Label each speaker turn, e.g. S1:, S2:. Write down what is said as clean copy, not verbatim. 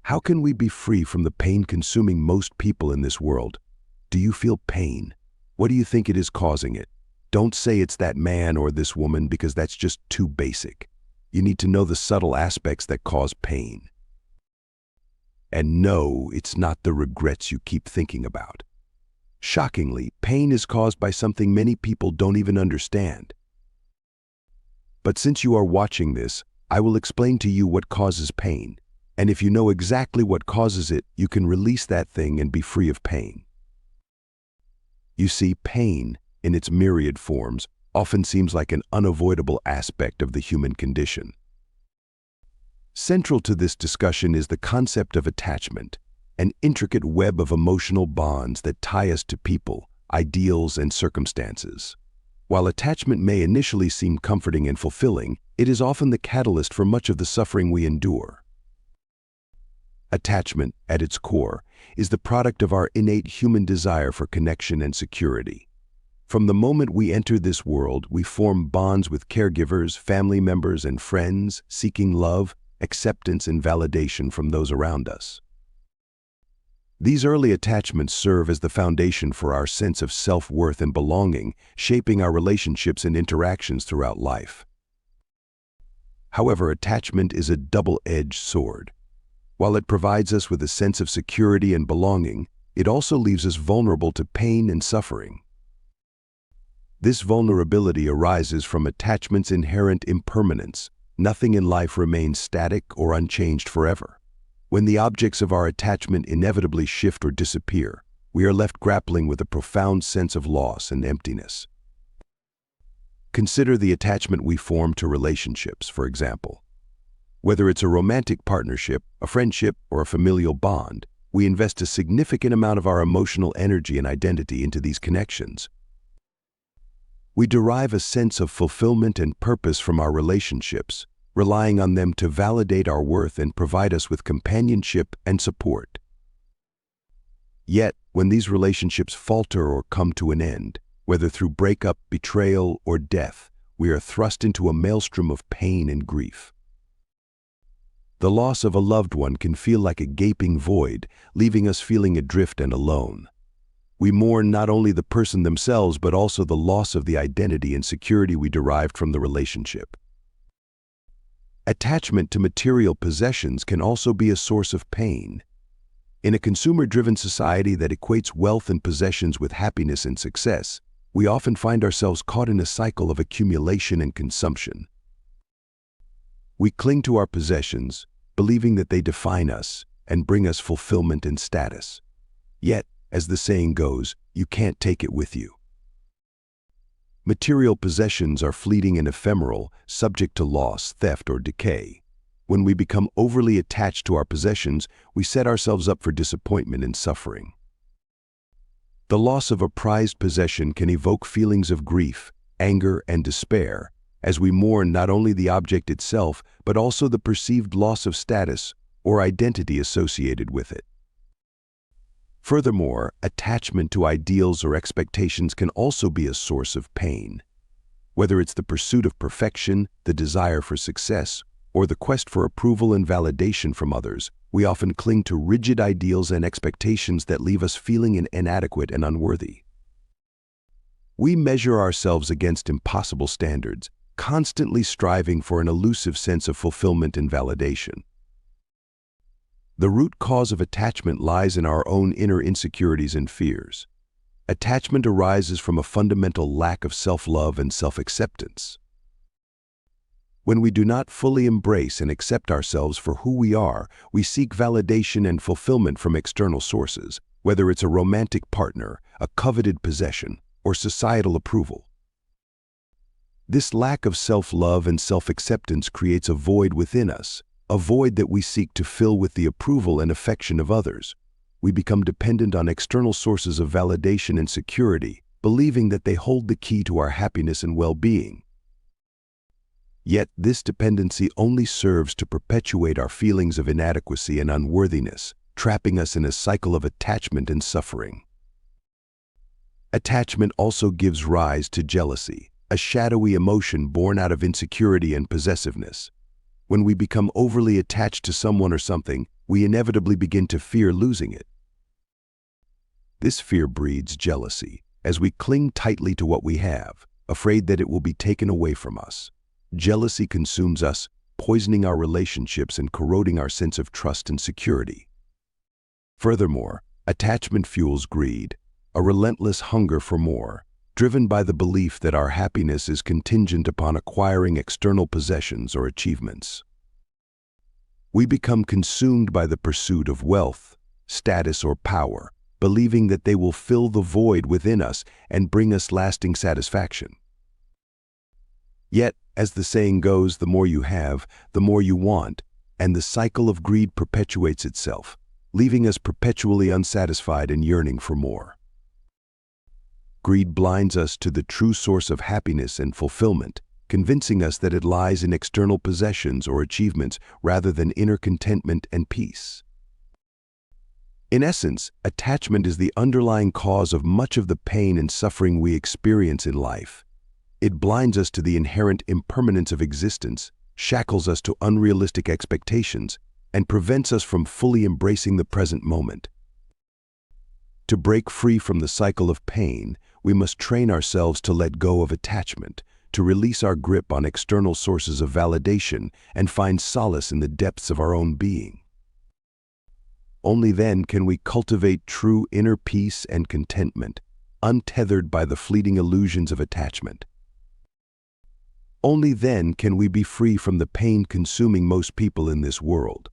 S1: How can we be free from the pain consuming most people in this world? Do you feel pain? What do you think it is causing it? Don't say it's that man or this woman because that's just too basic. You need to know the subtle aspects that cause pain. And no, it's not the regrets you keep thinking about. Shockingly, pain is caused by something many people don't even understand. But since you are watching this, I will explain to you what causes pain. And if you know exactly what causes it, you can release that thing and be free of pain. You see, pain, in its myriad forms, often seems like an unavoidable aspect of the human condition. Central to this discussion is the concept of attachment, an intricate web of emotional bonds that tie us to people, ideals, and circumstances. While attachment may initially seem comforting and fulfilling, it is often the catalyst for much of the suffering we endure. Attachment, at its core, is the product of our innate human desire for connection and security. From the moment we enter this world, we form bonds with caregivers, family members, and friends, seeking love, acceptance, and validation from those around us. These early attachments serve as the foundation for our sense of self-worth and belonging, shaping our relationships and interactions throughout life. However, attachment is a double-edged sword. While it provides us with a sense of security and belonging, it also leaves us vulnerable to pain and suffering. This vulnerability arises from attachment's inherent impermanence. Nothing in life remains static or unchanged forever. When the objects of our attachment inevitably shift or disappear, we are left grappling with a profound sense of loss and emptiness. Consider the attachment we form to relationships, for example. Whether it's a romantic partnership, a friendship, or a familial bond, we invest a significant amount of our emotional energy and identity into these connections. We derive a sense of fulfillment and purpose from our relationships, relying on them to validate our worth and provide us with companionship and support. Yet, when these relationships falter or come to an end, whether through breakup, betrayal, or death, we are thrust into a maelstrom of pain and grief. The loss of a loved one can feel like a gaping void, leaving us feeling adrift and alone. We mourn not only the person themselves, but also the loss of the identity and security we derived from the relationship. Attachment to material possessions can also be a source of pain. In a consumer-driven society that equates wealth and possessions with happiness and success, we often find ourselves caught in a cycle of accumulation and consumption. We cling to our possessions, believing that they define us and bring us fulfillment and status. Yet, as the saying goes, you can't take it with you. Material possessions are fleeting and ephemeral, subject to loss, theft, or decay. When we become overly attached to our possessions, we set ourselves up for disappointment and suffering. The loss of a prized possession can evoke feelings of grief, anger, and despair, as we mourn not only the object itself, but also the perceived loss of status or identity associated with it. Furthermore, attachment to ideals or expectations can also be a source of pain. Whether it's the pursuit of perfection, the desire for success, or the quest for approval and validation from others, we often cling to rigid ideals and expectations that leave us feeling inadequate and unworthy. We measure ourselves against impossible standards, constantly striving for an elusive sense of fulfillment and validation. The root cause of attachment lies in our own inner insecurities and fears. Attachment arises from a fundamental lack of self-love and self-acceptance. When we do not fully embrace and accept ourselves for who we are, we seek validation and fulfillment from external sources, whether it's a romantic partner, a coveted possession, or societal approval. This lack of self-love and self-acceptance creates a void within us, a void that we seek to fill with the approval and affection of others. We become dependent on external sources of validation and security, believing that they hold the key to our happiness and well-being. Yet this dependency only serves to perpetuate our feelings of inadequacy and unworthiness, trapping us in a cycle of attachment and suffering. Attachment also gives rise to jealousy, a shadowy emotion born out of insecurity and possessiveness. When we become overly attached to someone or something, we inevitably begin to fear losing it. This fear breeds jealousy, as we cling tightly to what we have, afraid that it will be taken away from us. Jealousy consumes us, poisoning our relationships and corroding our sense of trust and security. Furthermore, attachment fuels greed, a relentless hunger for more, driven by the belief that our happiness is contingent upon acquiring external possessions or achievements. We become consumed by the pursuit of wealth, status, or power, believing that they will fill the void within us and bring us lasting satisfaction. Yet, as the saying goes, the more you have, the more you want, and the cycle of greed perpetuates itself, leaving us perpetually unsatisfied and yearning for more. Greed blinds us to the true source of happiness and fulfillment, convincing us that it lies in external possessions or achievements rather than inner contentment and peace. In essence, attachment is the underlying cause of much of the pain and suffering we experience in life. It blinds us to the inherent impermanence of existence, shackles us to unrealistic expectations, and prevents us from fully embracing the present moment. To break free from the cycle of pain, we must train ourselves to let go of attachment, to release our grip on external sources of validation, and find solace in the depths of our own being. Only then can we cultivate true inner peace and contentment, untethered by the fleeting illusions of attachment. Only then can we be free from the pain consuming most people in this world.